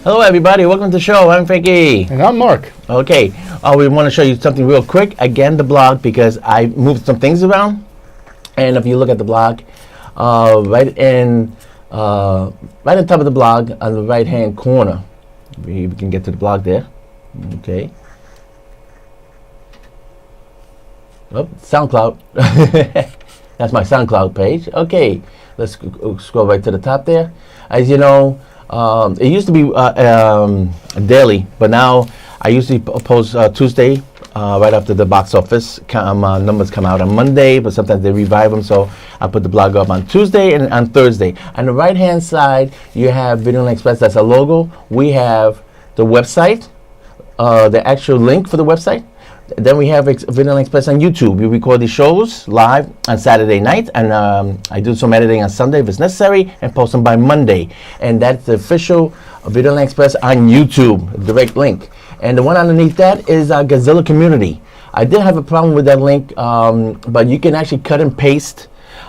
Hello everybody, welcome to the show. I'm Frankie. And I'm Mark. Okay, we want to show you something real quick. Again, the blog, because I moved some things around. And if you look at the blog, right on top of the blog, on the right hand corner, we can get to the blog there. Okay. Oh, SoundCloud. That's my SoundCloud page. Okay, let's scroll right to the top there. As you know, it used to be daily, but now I usually post Tuesday right after the box office numbers come out on Monday, but sometimes they revive them, so I put the blog up on Tuesday and on Thursday. On the right hand side, you have Videoland Express. That's a logo. We have the website, the actual link for the website. Then we have Videoland Express on YouTube. We record these shows live on Saturday night, and I do some editing on Sunday if it's necessary, and post them by Monday. And that's the official Videoland Express on YouTube, direct link. And the one underneath that is Godzilla Community. I did have a problem with that link, but you can actually cut and paste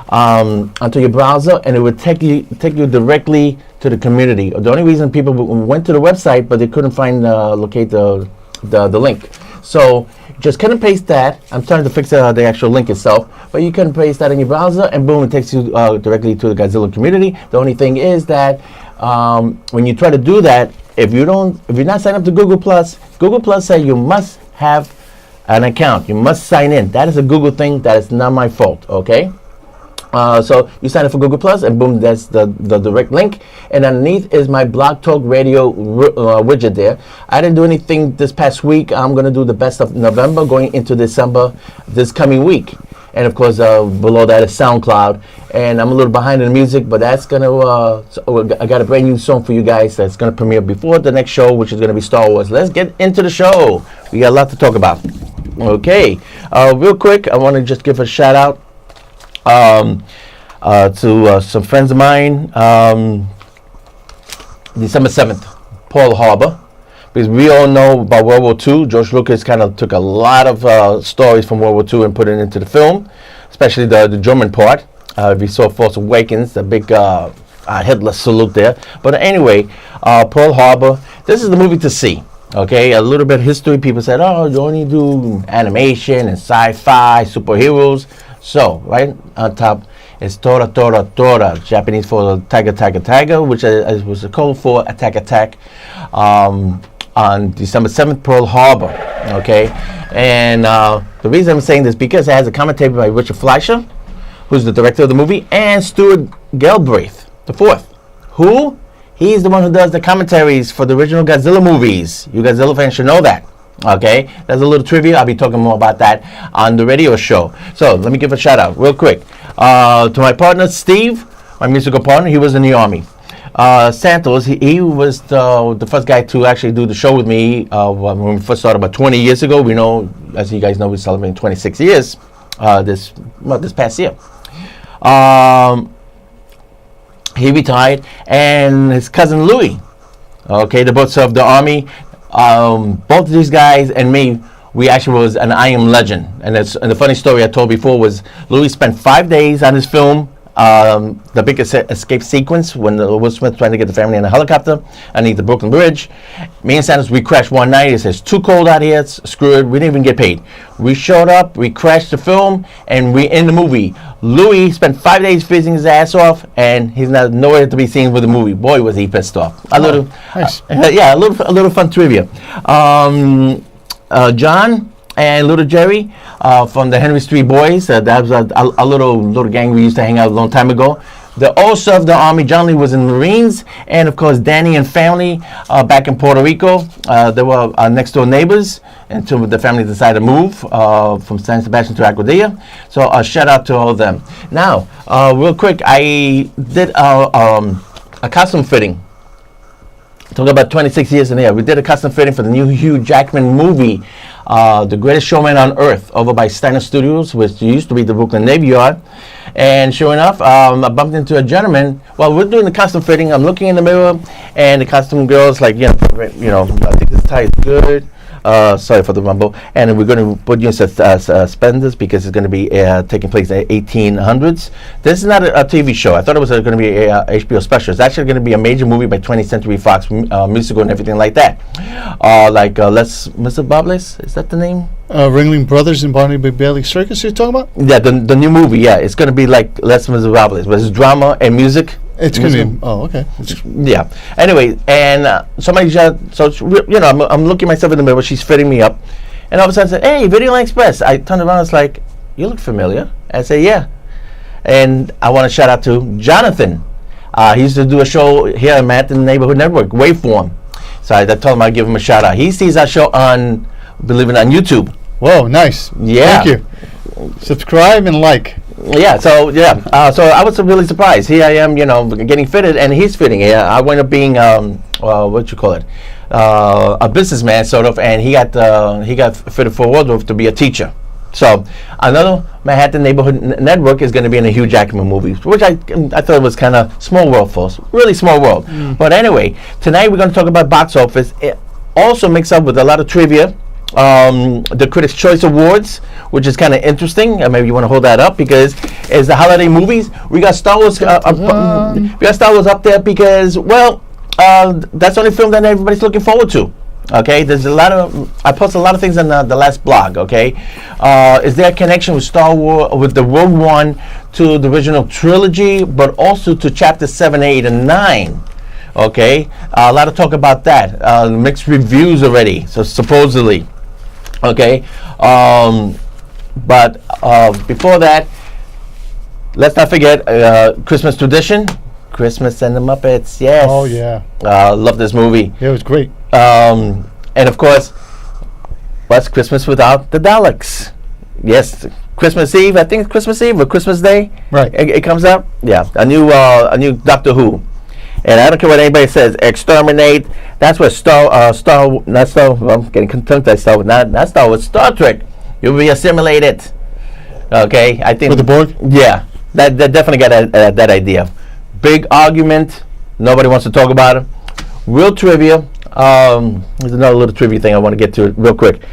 onto your browser, and it would take you directly to the community. The only reason people went to the website, but they couldn't locate the link. So just cut and paste that. I'm trying to fix the actual link itself, but you can paste that in your browser, and boom, it takes you directly to the Godzilla Community. The only thing is that when you try to do that, if you're not signed up to Google Plus says you must have an account. You must sign in. That is a Google thing. That is not my fault. Okay. So you sign up for Google Plus, and boom, that's the direct link. And underneath is my Blog Talk Radio widget there. I didn't do anything this past week. I'm going to do the best of November going into December this coming week. And of course, below that is SoundCloud. And I'm a little behind in the music, but that's going to, I got a brand new song for you guys that's going to premiere before the next show, which is going to be Star Wars. Let's get into the show. We got a lot to talk about. Okay. Real quick, I want to just give a shout out to some friends of mine. December 7th, Pearl Harbor, because we all know about World War II. George Lucas kind of took a lot of stories from World War II and put it into the film, especially the German part. We saw Force Awakens, the big Hitler salute there. But anyway, Pearl Harbor, this is the movie to see. Okay, a little bit of history. People said, oh, you only do animation and sci-fi, superheroes. So, right on top is Tora Tora Tora, Japanese for Tiger Tiger Tiger, which was a code for Attack on December 7th, Pearl Harbor. Okay, and the reason I'm saying this because it has a commentary by Richard Fleischer, who's the director of the movie, and Stuart Galbraith IV, who he's the one who does the commentaries for the original Godzilla movies. You Godzilla fans should know that. Okay, that's a little trivia. I'll be talking more about that on the radio show. So let me give a shout out real quick to my partner Steve, my musical partner. He was in the Army. Santos, he was the first guy to actually do the show with me when we first started about 20 years ago. We know, as you guys know, we're celebrating 26 years this past year. He retired, and his cousin Louis. Okay, they both served the Army. Both of these guys and me, we actually was an I Am Legend. And the funny story I told before was Louis spent 5 days on his film, the big escape sequence when Will Smith trying to get the family in a helicopter underneath the Brooklyn Bridge. Me and Sanders, we crashed one night. It says, too cold out here, screw it. We didn't even get paid. We showed up, we crashed the film, and we in the movie. Louis spent 5 days freezing his ass off, and he's not nowhere to be seen with the movie. Boy, was he pissed off. Nice. A little fun trivia. John and Little Jerry from the Henry Street Boys. That was a little gang we used to hang out a long time ago. They all served the Army. John Lee was in the Marines. And, of course, Danny and family back in Puerto Rico. They were next-door neighbors until the family decided to move from San Sebastian to Aguadilla. So a shout-out to all of them. Now, real quick, I did a costume fitting. Talking about 26 years in here. We did a custom fitting for the new Hugh Jackman movie, The Greatest Showman on Earth, over by Steiner Studios, which used to be the Brooklyn Navy Yard. And sure enough, I bumped into a gentleman while we're doing the custom fitting. I'm looking in the mirror, and the costume girl's like, I think this tie is good. Sorry for the rumble. And we're going to put you in suspenders because it's going to be taking place in the 1800s. This is not a TV show. I thought it was going to be a HBO special. It's actually going to be a major movie by 20th Century Fox, musical and everything like that. Mr. Bobless, is that the name? Ringling Brothers and Barney Bailey Circus you're talking about? Yeah, the new movie, yeah. It's going to be like Les Miserables, but it's drama and music. It's going to be, okay. Yeah. Anyway, and somebody just, I'm looking myself in the mirror, she's fitting me up, and all of a sudden I said, hey, Videoland Express. I turned around, it's like, you look familiar. I say, yeah. And I want to shout out to Jonathan. He used to do a show here at Manhattan Neighborhood Network, Waveform. So I told him I'd give him a shout out. He sees our show on, believe it, on YouTube. Whoa, nice. Yeah. Thank you. Subscribe and like. Yeah, so I was really surprised. Here I am, getting fitted, and he's fitting. Yeah, I went up being a businessman sort of, and he got fitted for wardrobe to be a teacher. So another Manhattan Neighborhood Network is going to be in a Hugh Jackman movie, which I thought it was kind of small world for us, really small world. But anyway, tonight we're going to talk about box office. It also mixed up with a lot of trivia. The Critics' Choice Awards, which is kind of interesting. Maybe you want to hold that up because it's the holiday movies. We got Star Wars. We got Star Wars up there because, that's the only film that everybody's looking forward to. Okay, there's I posted a lot of things on the last blog. Okay, is there a connection with Star Wars, with the Rogue One, to the original trilogy, but also to Chapter 7, 8, and 9? Okay, a lot of talk about that. Mixed reviews already. So supposedly. Okay, but before that, let's not forget Christmas tradition, Christmas and the Muppets. Yes. Oh yeah. Love this movie. Yeah, it was great. And of course, what's Christmas without the Daleks? Yes, Christmas Eve. I think it's Christmas Eve or Christmas Day. Right. It comes out. Yeah, a new Doctor Who. And I don't care what anybody says, exterminate. That's what I'm getting tongue-tied. Star Trek. You'll be assimilated. Okay, I think. With the Borg? Yeah, that definitely got that idea. Big argument. Nobody wants to talk about it. Real trivia. There's another little trivia thing I want to get to real quick.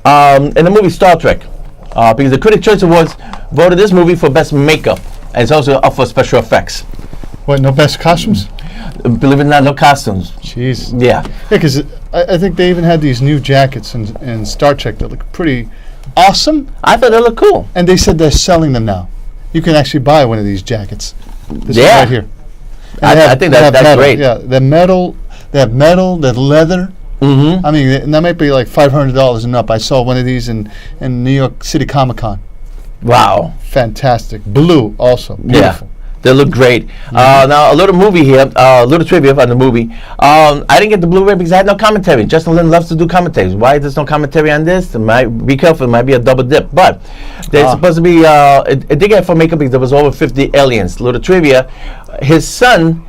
In the movie Star Trek, because the Critics' Choice Awards voted this movie for best makeup, and it's also up for special effects. What, no best costumes? Believe it or not, no costumes. Jeez. Yeah. Yeah, because I think they even had these new jackets in Star Trek that look pretty awesome. I thought they looked cool. And they said they're selling them now. You can actually buy one of these jackets. This one right here. I think that's metal. great. Yeah, they're metal. They have metal. They're leather. Mm-hmm. I mean, that might be like $500 and up. I saw one of these in New York City Comic Con. Wow. Fantastic. Blue also. Beautiful. Yeah. They look great. Now, a little movie here, a little trivia on the movie. I didn't get the Blu-ray because I had no commentary. Justin Lin loves to do commentaries. Why there's no commentary on this? Be careful, it might be a double dip. But there's supposed to be, it did get for makeup because there was over 50 aliens. Little trivia. His son,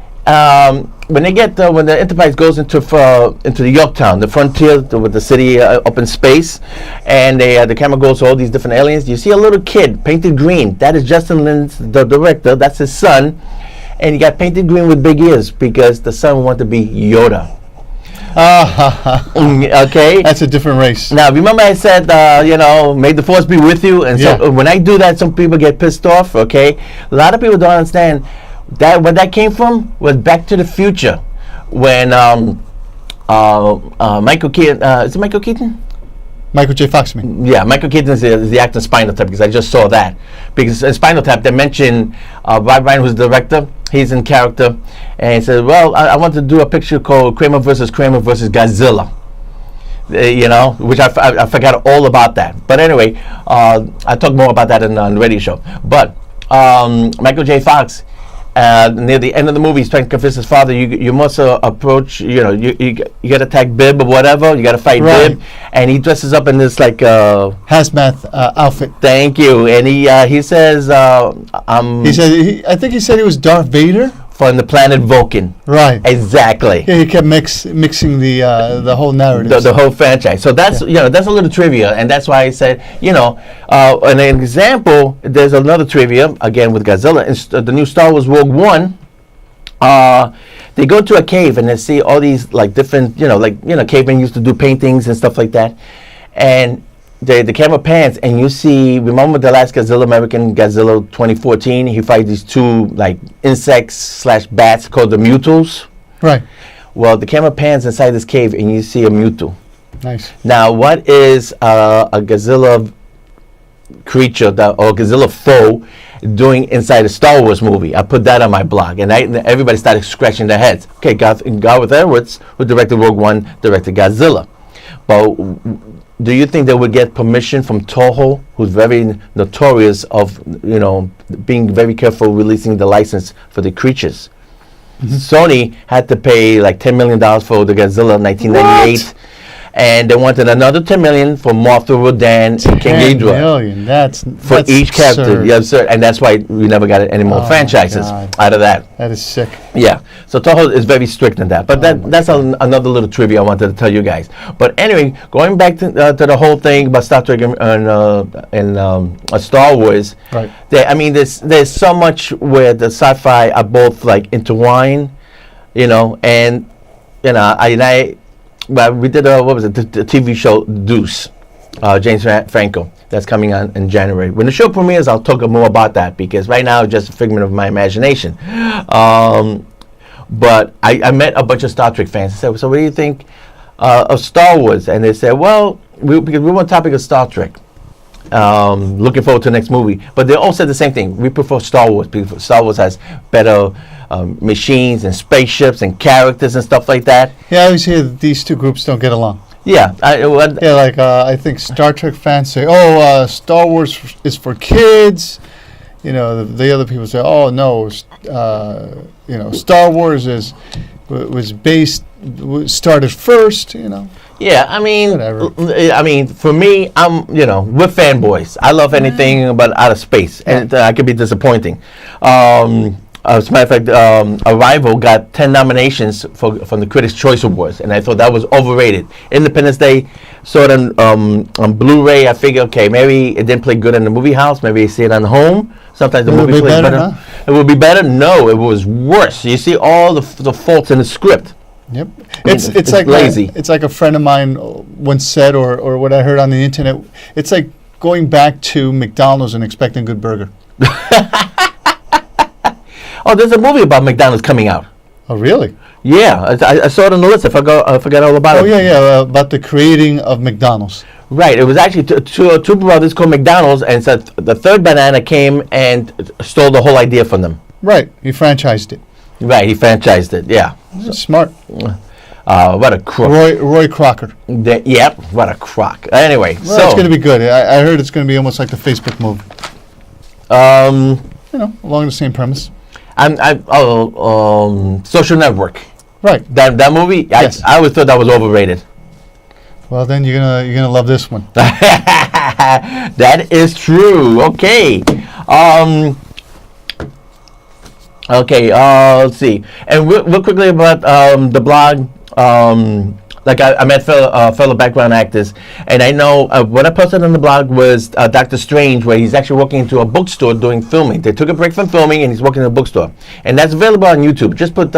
when the Enterprise goes into the Yorktown, the frontier with the city up in space, and the camera goes to all these different aliens, you see a little kid painted green. That is Justin Lin's, the director. That's his son, and he got painted green with big ears because the son wanted to be Yoda. Okay, that's a different race. Now remember I said may the force be with you, and so when I do that, some people get pissed off. Okay, a lot of people don't understand. Where that came from was Back to the Future, when Michael Keaton, is it Michael Keaton? Michael J. Fox, I mean. Yeah, Michael Keaton is the actor in Spinal Tap, because I just saw that. Because in Spinal Tap, they mentioned Bob Ryan, who's the director. He's in character, and he said, "Well, I want to do a picture called Kramer versus Godzilla." which I forgot all about that. But anyway, I talk more about that on the radio show. But Michael J. Fox, near the end of the movie, he's trying to convince his father, you must approach, you got to attack Bib or whatever, you got to fight Bib, and he dresses up in this like hazmat outfit. Thank you. And he says, I think he said he was Darth Vader from the planet Vulcan. Right. Exactly. Yeah, he kept mixing the whole narrative. The whole franchise. So that's that's a little trivia, and that's why I said an example. There's another trivia again with Godzilla. The new Star Wars Rogue One. They go to a cave and they see all these like different cavemen used to do paintings and stuff like that, and the camera pans and you see, remember the last Godzilla, American Godzilla 2014, he fights these two like insects/bats called the Mutos. Right. Well, the camera pans inside this cave and you see a Muto. Nice. Now, what is a Godzilla creature or Godzilla foe doing inside a Star Wars movie? I put that on my blog, and everybody started scratching their heads. Okay, Gareth Edwards, who directed Rogue One, directed Godzilla. But do you think they would get permission from Toho, who's very notorious of being very careful releasing the license for the creatures? Mm-hmm. Sony had to pay like $10 million for the Godzilla 1998. What? And they wanted another $10 million for Mothra, Rodan, and King Ghidorah. $10 million. That's each character. Absurd. Yeah, absurd. And that's why we never got any more franchises out of that. That is sick. Yeah. So Toho is very strict in that. But that's another little trivia I wanted to tell you guys. But anyway, going back to the whole thing about Star Trek and Star Wars. Right. There's so much where the sci-fi are both like intertwined, and well, we did the TV show Deuce, James Franco. That's coming on in January. When the show premieres, I'll talk more about that because right now it's just a figment of my imagination. But I met a bunch of Star Trek fans. I said, so what do you think of Star Wars? And they said, well, because we want a topic of Star Trek. Looking forward to the next movie. But they all said the same thing. We prefer Star Wars because Star Wars has better machines and spaceships and characters and stuff like that. Yeah, I always hear that these two groups don't get along. Yeah. I think Star Trek fans say, Star Wars is for kids. The other people say, oh, no, Star Wars started first, Yeah, Whatever. For me, we're fanboys. I love anything about outer space, and I could be disappointing. As a matter of fact, Arrival got 10 nominations from the Critics' Choice Awards, and I thought that was overrated. Independence Day, saw it on Blu-ray. I figured, okay, maybe it didn't play good in the movie house. Maybe I see it on home. Sometimes the movie plays better. Huh? It would be better? No, it was worse. You see all the faults in the script. Yep. It's like lazy. It's like a friend of mine once said, or what I heard on the internet. It's like going back to McDonald's and expecting a good burger. Oh, there's a movie about McDonald's coming out. Oh, really? Yeah, I saw it on the list. I forgot all about it. Oh, yeah, about the creating of McDonald's. Right. It was actually two brothers called McDonald's, and so the third banana came and stole the whole idea from them. Right. He franchised it. Right. He franchised it. Yeah. Smart. What a crook. Roy Crocker. Yep. What a crock. Anyway, well, it's going to be good. I heard it's going to be almost like the Facebook movie. Along the same premise. Social Network. Right. That movie. Yes. I always thought that was overrated. Well, then you're gonna love this one. That is true. Okay. Let's see. And real quickly about the blog. I met fellow background actors, and I know what I posted on the blog was Doctor Strange, where he's actually working into a bookstore doing filming. They took a break from filming, and he's working in a bookstore, and that's available on YouTube. Just put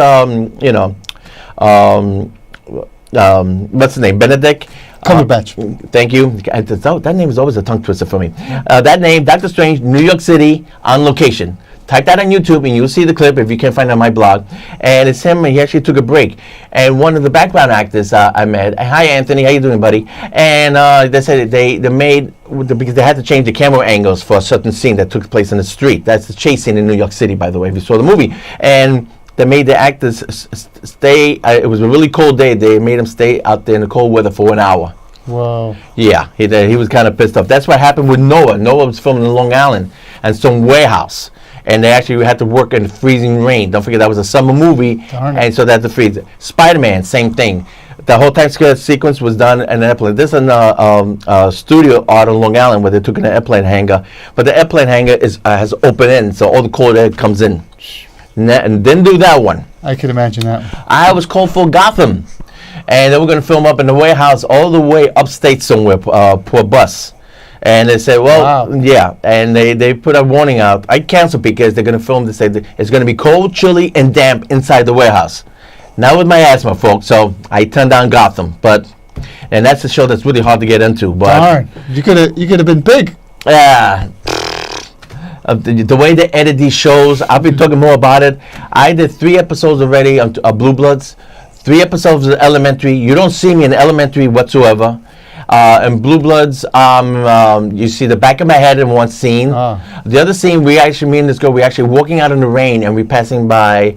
what's the name? Benedict Cumberbatch. Thank you. That name is always a tongue twister for me. That name, Doctor Strange, New York City, on location. Type that on YouTube and you'll see the clip if you can't find it on my blog. And it's him, and he actually took a break. And one of the background actors I met, hi Anthony, how you doing, buddy? And they said they made, because they had to change the camera angles for a certain scene that took place in the street. That's the chase scene in New York City, by the way, if you saw the movie. And they made the actors stay. It was a really cold day. They made them stay out there in the cold weather for an hour. Whoa. Yeah, he was kind of pissed off. That's what happened with Noah. Noah was filming in Long Island and some warehouse. And they actually had to work in freezing rain. Don't forget, that was a summer movie. And so they had to freeze. Spider-Man, same thing. The whole time sequence was done in an airplane. This is a studio out on Long Island where they took an airplane hangar. But the airplane hangar has open ends, so all the cold air comes in. And didn't do that one. I could imagine that. I was called for Gotham. And they were going to film up in the warehouse all the way upstate somewhere, per bus. And they said, well, wow. Yeah. And they put a warning out. I canceled because they're going to film this. It's going to be cold, chilly, and damp inside the warehouse. Not with my asthma, folks. So I turned down Gotham. And that's a show that's really hard to get into. But darn. You could have been big. Yeah. The way they edit these shows, I'll be talking more about it. I did 3 episodes already of Blue Bloods. 3 episodes of Elementary. You don't see me in Elementary whatsoever. In Blue Bloods, you see the back of my head in one scene. The other scene, me and this girl, we're actually walking out in the rain and we're passing by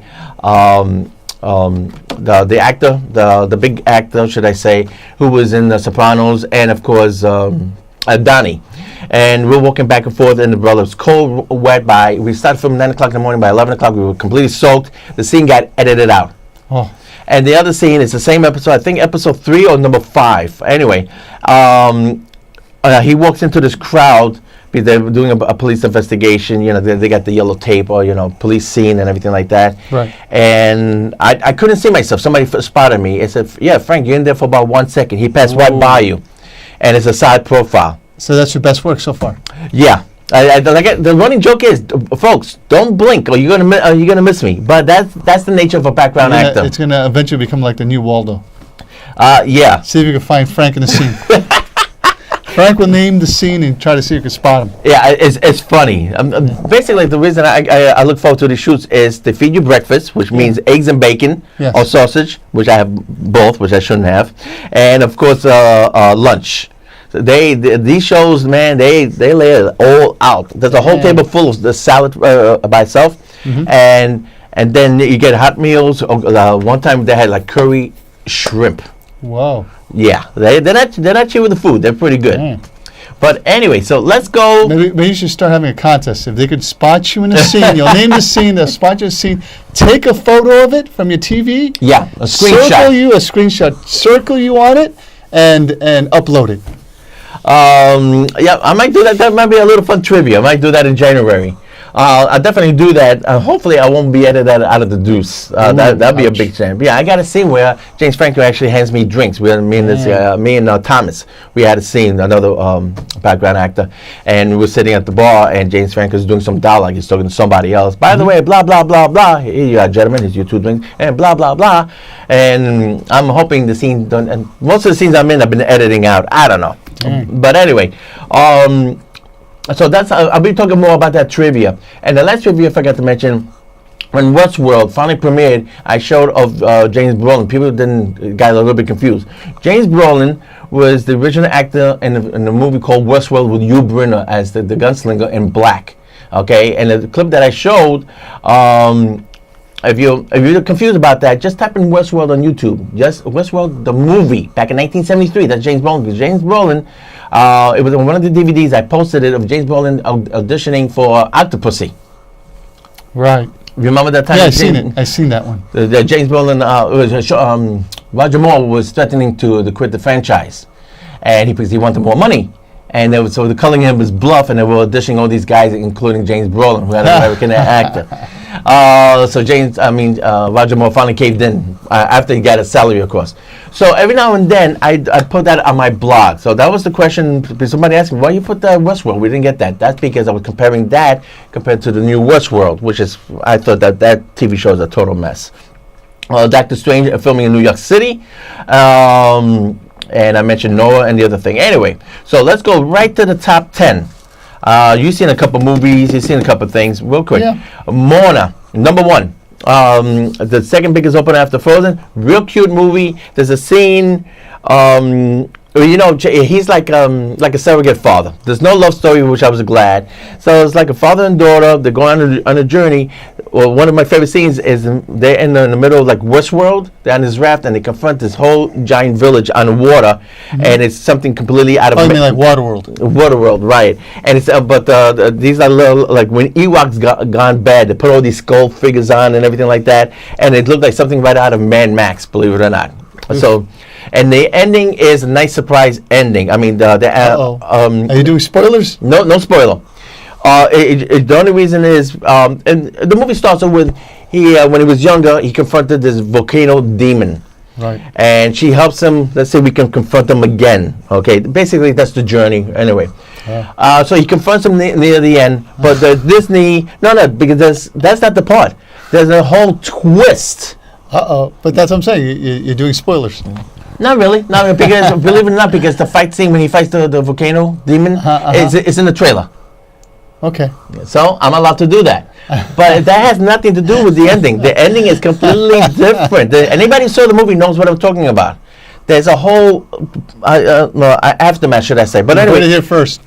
the actor, the big actor, should I say, who was in The Sopranos, and of course, Donnie. And we're walking back and forth in the brother. It was cold, wet we started from 9 o'clock in the morning. By 11 o'clock, we were completely soaked. The scene got edited out. Oh. And the other scene is the same episode, I think episode 3 or number 5. Anyway, he walks into this crowd because they're doing a police investigation. You know, they got the yellow tape or, police scene and everything like that. Right. And I couldn't see myself. Somebody spotted me. I said, yeah, Frank, you're in there for about 1 second. He passed right by you. And it's a side profile. So that's your best work so far? Yeah. The running joke is, folks, don't blink or you're gonna miss me. But that's the nature of a background actor. It's gonna eventually become like the new Waldo. Yeah. See if you can find Frank in the scene. Frank will name the scene and try to see if you can spot him. Yeah, it's funny. Basically, the reason I look forward to the shoots is they feed you breakfast, which means eggs and bacon, or sausage, which I have both, which I shouldn't have, and of course lunch. These shows, man, they lay it all out. There's a whole table full of the salad by itself, and then you get hot meals. One time they had like curry shrimp. Whoa. Yeah, they're not cheap with the food. They're pretty good. Mm. But anyway, so let's go. Maybe you should start having a contest. If they could spot you in a scene, you'll name the scene, they'll spot you in a scene. Take a photo of it from your TV. Yeah, a screenshot. Circle you on it, and upload it. Yeah, I might do that. That might be a little fun trivia. I might do that in January. I'll definitely do that. Hopefully, I won't be edited out of the deuce. That'd be a big chance. But yeah, I got a scene where James Franco actually hands me drinks. Me and Thomas, we had a scene, another background actor, and we were sitting at the bar, and James Franco's doing some dialogue. He's talking to somebody else. By the way, blah, blah, blah, blah. Here you are, gentlemen. Here's your 2 drinks, and blah, blah, blah. And I'm hoping the scene done. And most of the scenes I'm in, I've been editing out. I don't know. But anyway, so I'll be talking more about that trivia. And the last trivia I forgot to mention, when Westworld finally premiered, I showed of James Brolin. People got a little bit confused. James Brolin was the original actor in the movie called Westworld with Hugh Brynner as the gunslinger in black. Okay, and the clip that I showed, if you're confused about that, just type in Westworld on YouTube. Just Westworld, the movie, back in 1973. That's James Brolin. Because James Brolin, it was on one of the DVDs. I posted it of James Brolin auditioning for Octopussy. Right. Remember that time? Yeah, I've seen that one. The James Brolin, Roger Moore was threatening to quit the franchise, and because he wanted more money. And so the Cunningham was bluff, and they were auditioning all these guys, including James Brolin, who had an American actor. So Roger Moore finally caved in after he got his salary, of course. So every now and then, I put that on my blog. So that was the question. Somebody asked me, why you put that Westworld? We didn't get that. That's because I was comparing that compared to the new Westworld, which is, I thought that TV show is a total mess. Doctor Strange filming in New York City. And I mentioned Noah and the other thing. Anyway, so let's go right to the top 10. You've seen a couple movies. You've seen a couple things. Real quick. Yeah. Moana, number 1. The second biggest opener after Frozen. Real cute movie. There's a scene. He's like a surrogate father. There's no love story, which I was glad. So it's like a father and daughter. They're going on a journey. well, one of my favorite scenes is they're in the middle of like Westworld. They're on this raft and they confront this whole giant village on the water, and it's something completely out of. Oh, you mean like Waterworld? Waterworld, right? And it's but these are little, like when Ewoks gone bad, they put all these skull figures on and everything like that, and it looked like something right out of Mad Max, believe it or not. So, and the ending is a nice surprise ending. I mean, Are you doing spoilers? no spoiler. The only reason is, and the movie starts off with when he was younger, he confronted this volcano demon. Right. And she helps him. Let's say we can confront him again. Okay. Basically, that's the journey. Anyway. So he confronts him near the end. But the Disney, no, because that's not the part. There's a whole twist. But that's what I'm saying. You're doing spoilers. Not really. Because believe it or not, because the fight scene when he fights the volcano demon is in the trailer. Okay. So I'm allowed to do that. But that has nothing to do with the ending. The ending is completely different. Anybody who saw the movie knows what I'm talking about. There's a whole aftermath, should I say. But anyway. Put it here first.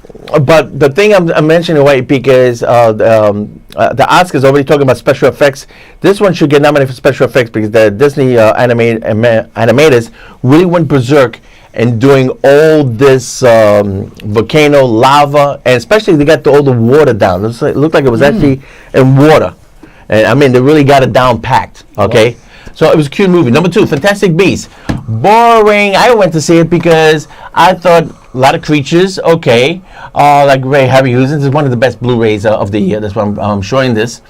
But the thing I'm mentioning why because the Oscars already talking about special effects. This one should get nominated for special effects because the Disney animators really went berserk and doing all this volcano lava, and especially they got all the water down. It looked like it was actually in water, and I mean they really got it down packed. Okay, so it was a cute movie. Number 2, Fantastic Beasts. Boring. I went to see it because I thought a lot of creatures. Okay, like Ray Harryhausen is one of the best Blu-rays of the year. That's why I'm showing this,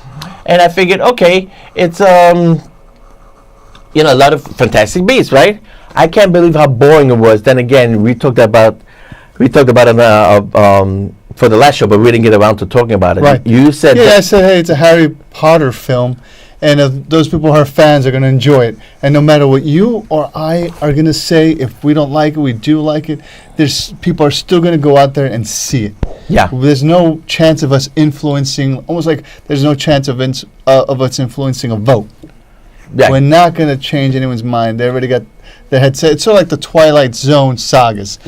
and I figured, okay, it's a lot of Fantastic Beasts, right? I can't believe how boring it was. Then again, we talked about it for the last show, but we didn't get around to talking about it. Right. You said, I said, hey, it's a Harry Potter film, and those people who are fans are going to enjoy it. And no matter what you or I are going to say, if we don't like it, we do like it. People are still going to go out there and see it. Yeah. There's no chance of us influencing. Almost like there's no chance of us influencing a vote. Yeah. We're not going to change anyone's mind. They already got their head set. It's sort of like the Twilight Zone sagas.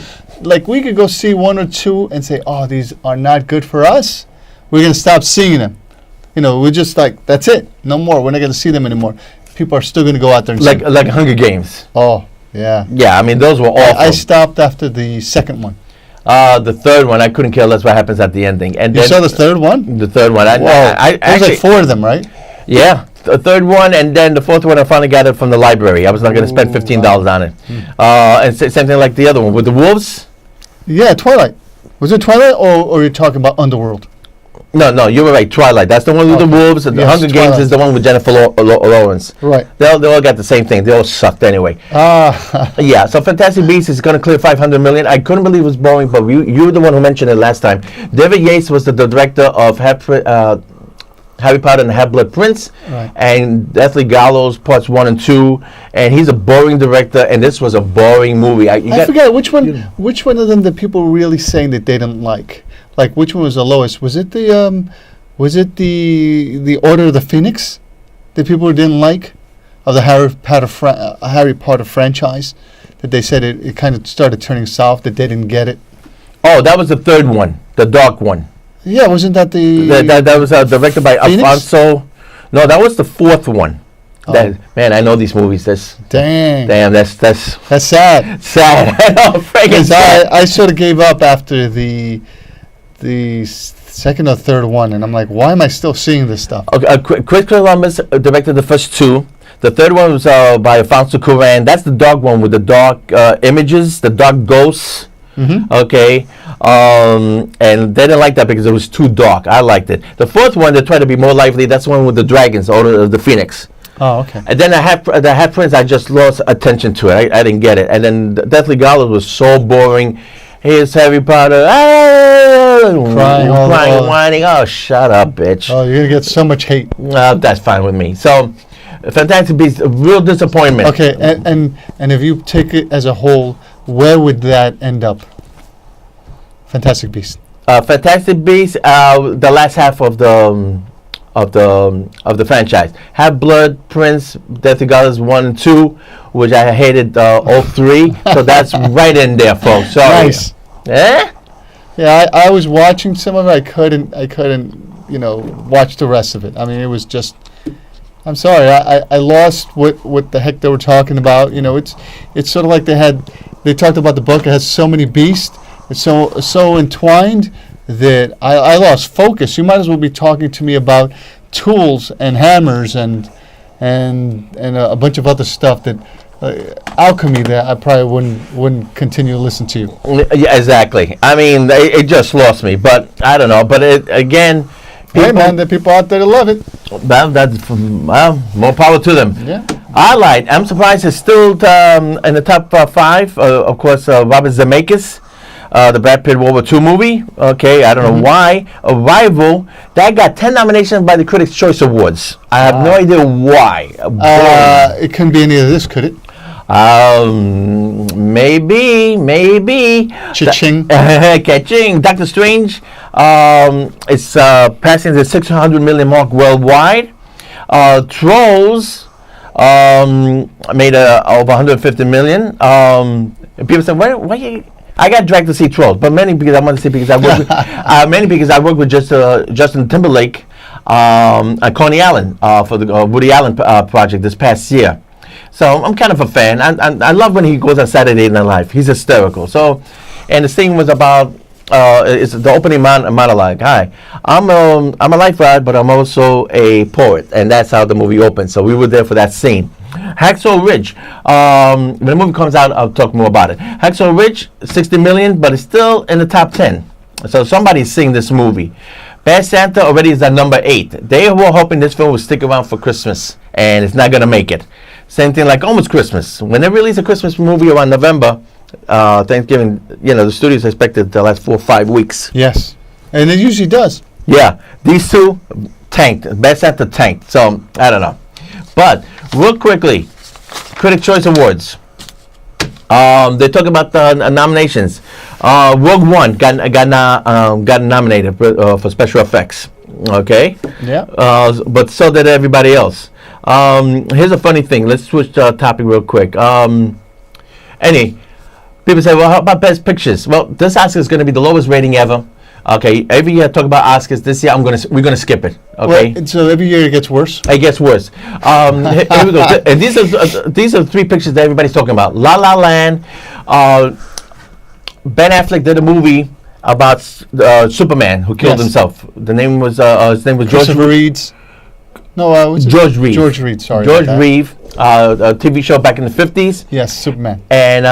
Like, we could go see 1 or 2 and say, oh, these are not good for us. We're going to stop seeing them. We're just like, that's it. No more. We're not going to see them anymore. People are still going to go out there and see them. Like Hunger Games. Oh, yeah. Yeah, I mean, those were awful. I stopped after the second one. The third one, I couldn't care less what happens at the ending. And you saw the third one? The third one. There's like 4 of them, right? Yeah. The third one, and then the fourth one I finally got it from the library. I was not going to spend $15 on it. And same thing like the other one with the wolves. Yeah, Twilight. Was it Twilight, or are you talking about Underworld? No, you were right. Twilight. That's the one with the wolves. And the Hunger Games is the one with Jennifer Lawrence. Right. They all got the same thing. They all sucked anyway. Yeah. So Fantastic Beasts is going to clear $500 million. I couldn't believe it was boring, but you were the one who mentioned it last time. David Yates was the director of Harry Potter and the Half-Blood Prince, right, and Deathly Gallows Parts 1 and 2, and he's a boring director, and this was a boring movie. I forget which one. Which one of them the people were really saying that they didn't like? Like, which one was the lowest? Was it the Order of the Phoenix that people didn't like of the Harry Potter franchise? That they said it kind of started turning south. That they didn't get it. Oh, that was the third one, the dark one. Yeah, wasn't that that was directed by Phoenix? Alfonso? No, that was the fourth one. Oh. Man, I know these movies. Damn, that's sad. Sad. I know, freaking sad. I sort of gave up after the second or third one, and I'm like, why am I still seeing this stuff? Okay, Chris Columbus directed the first 2. The third one was by Alfonso Cuarón. That's the dark one with the dark images, the dark ghosts. Mm-hmm. Okay, and they didn't like that because it was too dark. I liked it. The fourth one, they tried to be more lively. That's the one with the dragons, Order of the Phoenix. Oh, okay. And then the Half Prince, I just lost attention to it. I didn't get it. And then Deathly Gallows was so boring. Here's Harry Potter, crying, whining. Oh, shut up, bitch. Oh, you're gonna get so much hate. That's fine with me. So, Fantastic Beasts, a real disappointment. Okay, and if you take it as a whole, where would that end up? Fantastic Beasts. Fantastic Beasts. The last half of the franchise. Half-Blood Prince, Deathly Gallows 1 and 2, which I hated all 3. So that's right in there, folks. So, nice. Eh? Yeah, I was watching some of it. I couldn't, watch the rest of it. I mean, it was just I'm sorry, I lost what the heck they were talking about. You know, it's sort of like they talked about the book. It has so many beasts. It's so entwined that I lost focus. You might as well be talking to me about tools and hammers and a bunch of other stuff that alchemy that I probably wouldn't continue to listen to you. Yeah, exactly. I mean, it just lost me. But I don't know. But again. Hey man, there are people out there that love it. Well, more power to them. Yeah. All right. I'm surprised it's still in the top 5. Of course, Robert Zemeckis, the Brad Pitt World War II movie. Okay, I don't know why. Arrival, that got 10 nominations by the Critics' Choice Awards. I have no idea why. It couldn't be any of this, could it? Maybe. Cha-ching. Catching. Doctor Strange is passing the 600 million mark worldwide. Trolls made over 150 million. And people say, why you... I got dragged to see Trolls, but mainly because I want to see because I work with Justin Timberlake and Coney Allen for the Woody Allen project this past year. So I'm kind of a fan. I love when he goes on Saturday Night Live. He's hysterical. So, and the scene was about it's the opening monologue. Hi, I'm a lifeguard, but I'm also a poet, and that's how the movie opens. So we were there for that scene. Hacksaw Ridge. When the movie comes out, I'll talk more about it. Hacksaw Ridge, 60 million, but it's still in the top 10. So somebody's seeing this movie. Bad Santa already is at number 8. They were hoping this film would stick around for Christmas, and it's not gonna make it. Same thing like Almost Christmas. When they release a Christmas movie around November, Thanksgiving, the studio's expected the last 4 or 5 weeks. Yes, and it usually does. Yeah, these two tanked. Bad Santa tanked. So I don't know. But real quickly, Critics' Choice Awards. They talk about the nominations. Rogue One got nominated for special effects. Okay. Yeah. But so did everybody else. Here's a funny thing. Let's switch topic real quick. People say, well, how about Best Pictures? Well, this Oscar is going to be the lowest rating ever. Okay, every year I talk about Oscars. This year we're gonna skip it. Okay. Well, so every year it gets worse. It gets worse. Here we go. And these are 3 pictures that everybody's talking about. La La Land. Ben Affleck did a movie about Superman who killed himself. The name was his name was George Reeves. No, George Reeves. George Reeves. Sorry. George Reeves. A TV show back in the 50s. Yes, Superman. And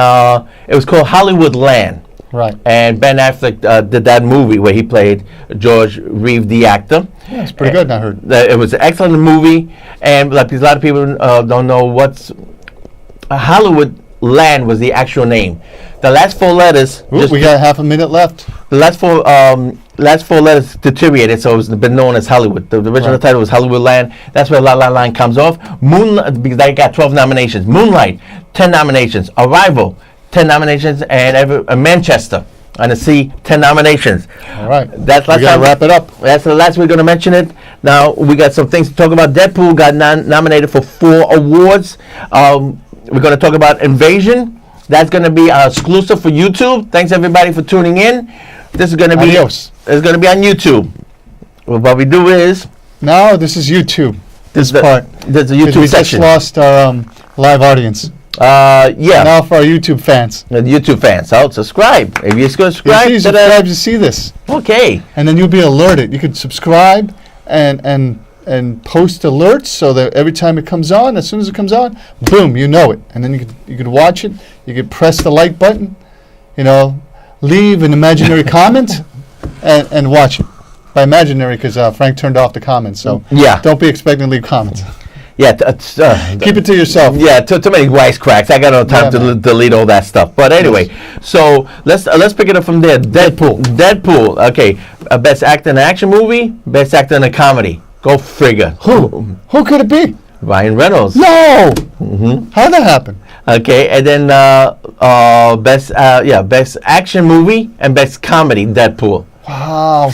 it was called Hollywood Land. Right. And Ben Affleck did that movie where he played George Reeves, the actor. Yeah, it's pretty good, I heard. It was an excellent movie, and like a lot of people don't know what's Hollywood Land was the actual name. The last 4 letters. We got half a minute left. The last four letters deteriorated, so it's been known as Hollywood. The original title was Hollywood Land. That's where La La Land comes off. Moonlight, because they got 12 nominations. Moonlight, 10 nominations. Arrival, 10 nominations, and Manchester on the Sea, 10 nominations. All right. That's last we gotta time. Wrap it up. That's the last we're going to mention it. Now we got some things to talk about. Deadpool got nominated for 4 awards. We're going to talk about Invasion. That's going to be exclusive for YouTube. Thanks everybody for tuning in. This is going to be Adios. It's going to be on YouTube. Well, what we do is no, this is YouTube. This part. There's a YouTube section. We just lost our live audience. Yeah. Now for our YouTube fans. The YouTube fans, so subscribe. If you subscribe, you subscribe to see this. Okay. And then you'll be alerted. You can subscribe and post alerts so that every time it comes on, as soon as it comes on, boom, you know it. And then you could watch it. You could press the like button. Leave an imaginary comment and watch it. By imaginary, because Frank turned off the comments. So yeah, don't be expecting to leave comments. Yeah, keep it to yourself. Yeah, too many wisecracks. I got no time to delete all that stuff. But anyway, so let's pick it up from there. Deadpool. Okay, best actor in an action movie, best actor in a comedy. Go figure. Who could it be? Ryan Reynolds. No. Mm-hmm. How'd that happen? Okay, and then best action movie and best comedy. Deadpool. Wow.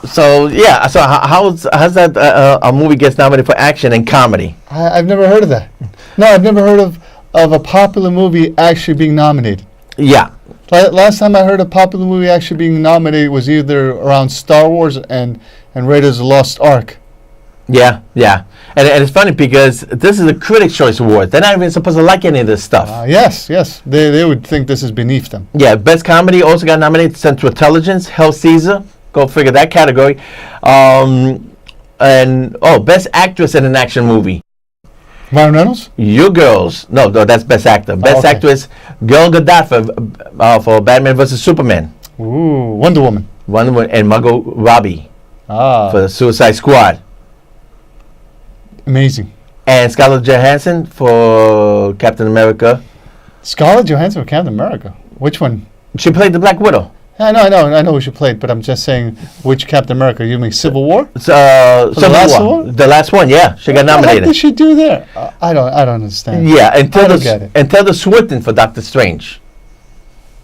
So how's that a movie gets nominated for action and comedy? I've never heard of that. No, I've never heard of a popular movie actually being nominated. Yeah. Last time I heard a popular movie actually being nominated was either around Star Wars and Raiders of the Lost Ark. Yeah, yeah. And it's funny because this is a Critics' Choice Award. They're not even supposed to like any of this stuff. Yes, yes. They would think this is beneath them. Yeah, Best Comedy also got nominated. Central Intelligence, Hell Caesar. Go figure that category. Best Actress in an Action Movie. Ryan Reynolds? You Girls. No, that's Best Actor. Best Actress, Gal Gadot for Batman vs. Superman. Ooh, Wonder Woman. And Margot Robbie for the Suicide Squad. Amazing. And Scarlett Johansson for Captain America. Scarlett Johansson for Captain America? Which one? She played the Black Widow. I know who she played, but I'm just saying which Captain America. You mean Civil War? Civil War. The last one, yeah. She got nominated. What did she do there? I don't understand. Yeah, I don't get it. And Tilda Swinton for Doctor Strange.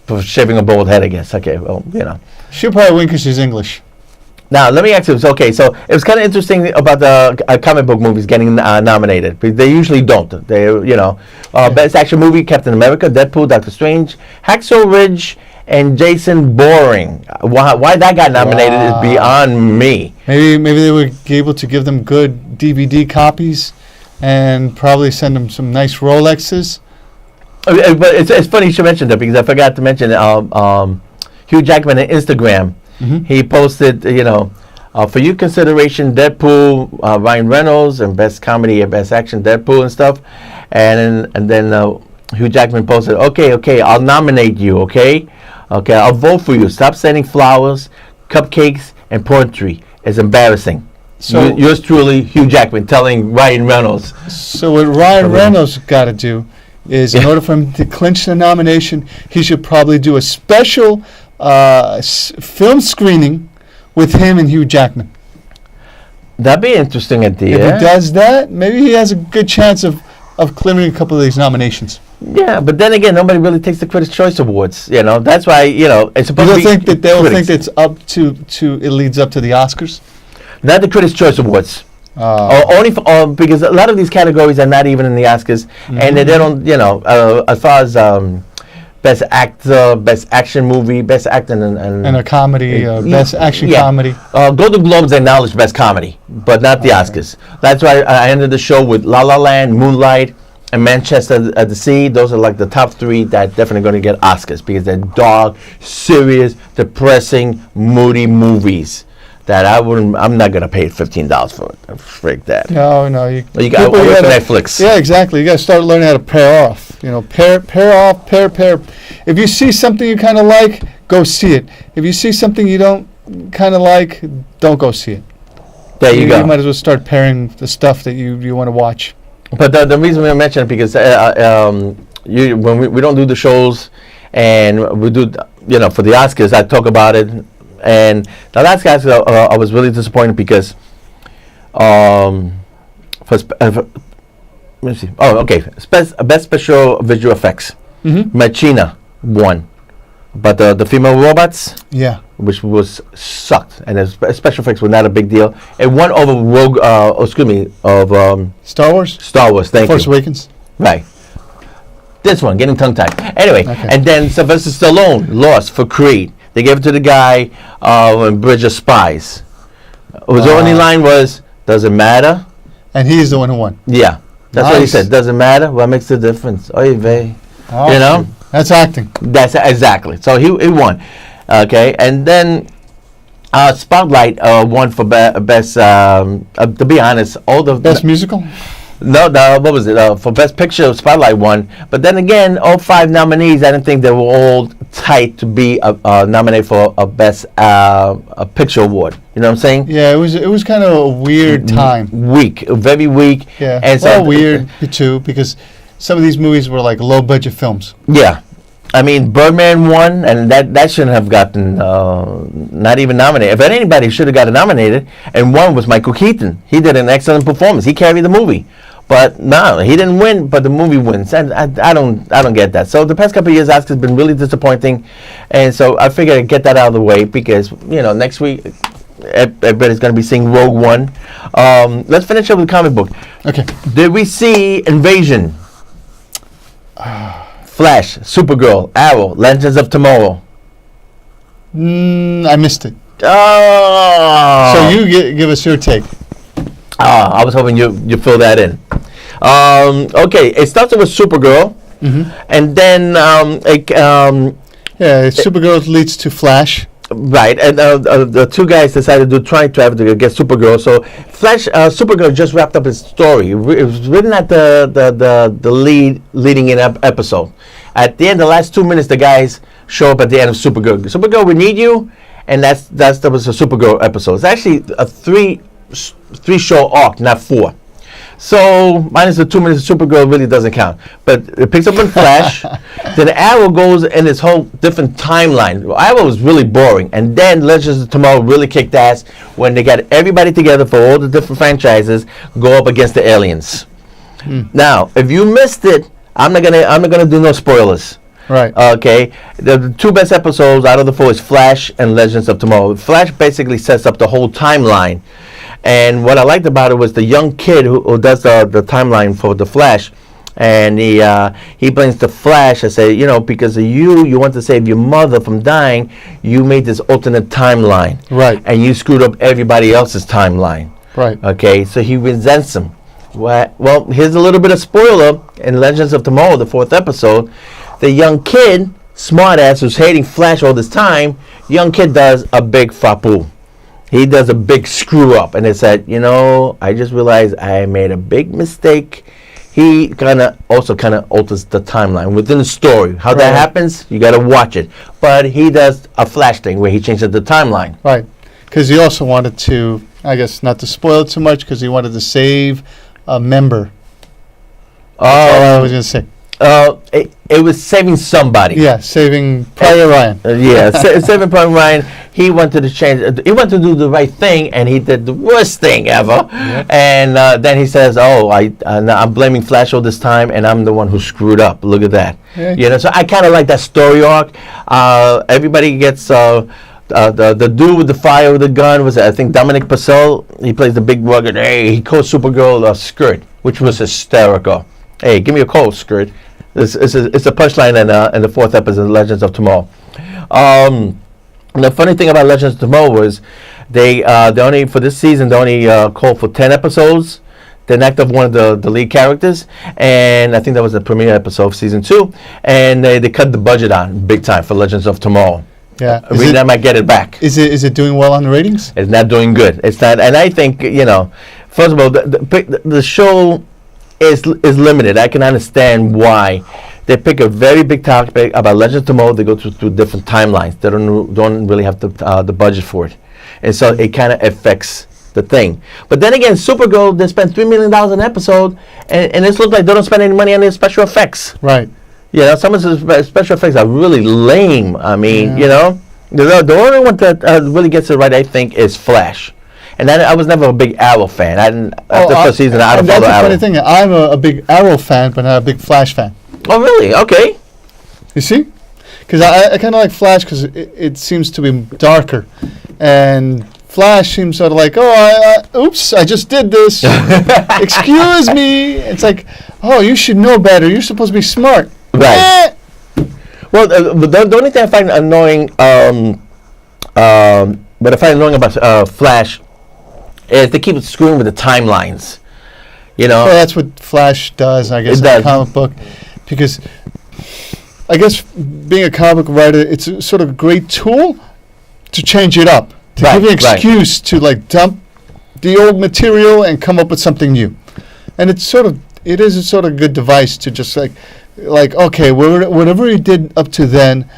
For shaving a bald head, I guess. Okay, well, you know. She'll probably win because she's English. Now, let me ask you, okay, so it was kind of interesting about the comic book movies getting nominated. They usually don't. Best Action Movie, Captain America, Deadpool, Doctor Strange, Hacksaw Ridge, and Jason Bourne. Why that got nominated is beyond me. Maybe they were able to give them good DVD copies and probably send them some nice Rolexes. But it's funny you should mention that because I forgot to mention Hugh Jackman on Instagram. Mm-hmm. He posted, for your consideration, Deadpool, Ryan Reynolds, and Best Comedy and Best Action, Deadpool and stuff. And then Hugh Jackman posted, okay, I'll nominate you, okay, I'll vote for you. Stop sending flowers, cupcakes, and poetry. It's embarrassing. So yours truly, Hugh Jackman, telling Ryan Reynolds. So what Ryan Reynolds got to do is, in order for him to clinch the nomination, he should probably do a special film screening with him and Hugh Jackman. That'd be an interesting idea. If he does that, maybe he has a good chance of clearing a couple of these nominations. Yeah, but then again, nobody really takes the Critics' Choice Awards. That's why it's supposed to be. You don't think that they'll think it's up to it leads up to the Oscars? Not the Critics' Choice Awards. Only because a lot of these categories are not even in the Oscars, and they don't. As far as Best Actor, Best Action Movie, Best Actor and a comedy, Best Action Comedy. Golden Globes acknowledge Best Comedy, but not the Oscars. That's why I ended the show with La La Land, Moonlight, and Manchester at the Sea. Those are like the top three that definitely going to get Oscars because they're dark, serious, depressing, moody movies that I'm not going to pay $15 for it. Freak that. No. You got to wait for Netflix. Yeah, exactly. You got to start learning how to pair off. Pair off. If you see something you kind of like, go see it. If you see something you don't kind of like, don't go see it. There you go. You might as well start pairing the stuff that you want to watch. But the reason we mention it because when we don't do the shows and we do for the Oscars, I talk about it. And the last guys, I was really disappointed because, let me see. Oh, okay. Best special visual effects. Mm-hmm. Machina won, but the female robots, which was sucked, and the special effects were not a big deal. It won over Star Wars. Star Wars. Thank you. Force Awakens. Right. This one getting tongue tied. Anyway, and then Sylvester Stallone lost for Creed. They gave it to the guy in Bridge of Spies. His only line was, "Doesn't matter." And he's the one who won. Yeah, that's what he said. Doesn't matter. What makes the difference? Oy vey. That's acting. That's exactly. So he won. Okay, and then Spotlight won for best. To be honest, all the best musical. No, what was it? For Best Picture, Spotlight won. But then again, all 5 nominees, I didn't think they were all tight to be nominated for a Best a Picture award. You know what I'm saying? Yeah, it was kind of a weird time. Weak, very weak. Yeah, and so weird too because some of these movies were like low budget films. Yeah. I mean, Birdman won, and that shouldn't have gotten not even nominated. If anybody should have gotten nominated, and one was Michael Keaton. He did an excellent performance. He carried the movie, but no, he didn't win. But the movie wins, and I don't get that. So the past couple of years, Oscars has been really disappointing, and so I figured I'd get that out of the way because next week everybody's going to be seeing Rogue One. Let's finish up with the comic book. Okay. Did we see Invasion? Flash, Supergirl, Arrow, Legends of Tomorrow. I missed it. Oh. So you give us your take. I was hoping you fill that in. Okay, it starts with Supergirl, and then Supergirl leads to Flash. right, and the two guys decided to try to get Supergirl. So Supergirl just wrapped up his story. It was written at the leading in episode. At the end, the last 2 minutes, the guys show up at the end of Supergirl. Supergirl, we need you, and that was a Supergirl episode. It's actually a three show arc, not 4. So minus the 2 minutes of Supergirl really doesn't count. But it picks up in Flash. Then Arrow goes in this whole different timeline. Arrow was really boring. And then Legends of Tomorrow really kicked ass when they got everybody together for all the different franchises go up against the aliens. Now, if you missed it, I'm not gonna do no spoilers. Right. Okay. The 2 best episodes out of the 4 is Flash and Legends of Tomorrow. Flash basically sets up the whole timeline. And what I liked about it was the young kid who does the timeline for the Flash, and he blames the Flash. I say, because of you want to save your mother from dying, you made this alternate timeline, Right. and you screwed up everybody else's timeline. Right. Okay, so he resents him. Well, here's a little bit of spoiler in Legends of Tomorrow, the 4th episode. The young kid, smartass, who's hating Flash all this time, young kid does a big fapu. He does a big screw up, and it said, I just realized I made a big mistake. He kind of alters the timeline within the story. How that happens, you got to watch it. But he does a Flash thing where he changes the timeline. Right. Because he also wanted to, I guess, not to spoil it too much, because he wanted to save a member. That's all I was going to say. It was saving somebody. Yeah, saving Pryor Ryan. Saving Pryor Ryan. He wanted to change. He wanted to do the right thing, and he did the worst thing ever. Yep. And then he says, I'm blaming Flash all this time, and I'm the one who screwed up. Look at that. Yeah. So I kind of like that story arc. Everybody gets the dude with the fire with the gun was, I think, Dominic Purcell. He plays the big rugged. He calls Supergirl Skirt, which was hysterical. Hey, give me a call, Skirt. It's a punchline in the 4th episode of Legends of Tomorrow. The funny thing about Legends of Tomorrow was they only, for this season, they only called for 10 episodes. They knocked off one of the lead characters, and I think that was the premiere episode of season 2, and they cut the budget on big time for Legends of Tomorrow. Yeah. I might get it back. Is it doing well on the ratings? It's not doing good. It's not, and I think, first of all, the show is limited. I can understand why. They pick a very big topic about Legends of Tomorrow. They go through different timelines. They don't really have the budget for it, and so it kind of affects the thing. But then again, Supergirl, they spend $3 million an episode, and it looks like they don't spend any money on their special effects. Right. Some of the special effects are really lame. I mean, the only one that really gets it right, I think, is Flash. And then I was never a big Arrow fan. After the first season, I don't follow Arrow. That's the funny thing. I'm a big Arrow fan, but not a big Flash fan. Oh, really? Okay. You see? Because I kind of like Flash because it seems to be darker. And Flash seems sort of like, oops, I just did this. Excuse me. It's like, you should know better. You're supposed to be smart. Right. Well, the only thing I find annoying, about Flash is they keep screwing with the timelines. Well, that's what Flash does, I guess, in a comic book. Because I guess being a comic book writer, it's a sort of great tool to change it up. To give you an excuse to dump the old material and come up with something new. And it is a sort of good device to just okay, whatever he did up to then,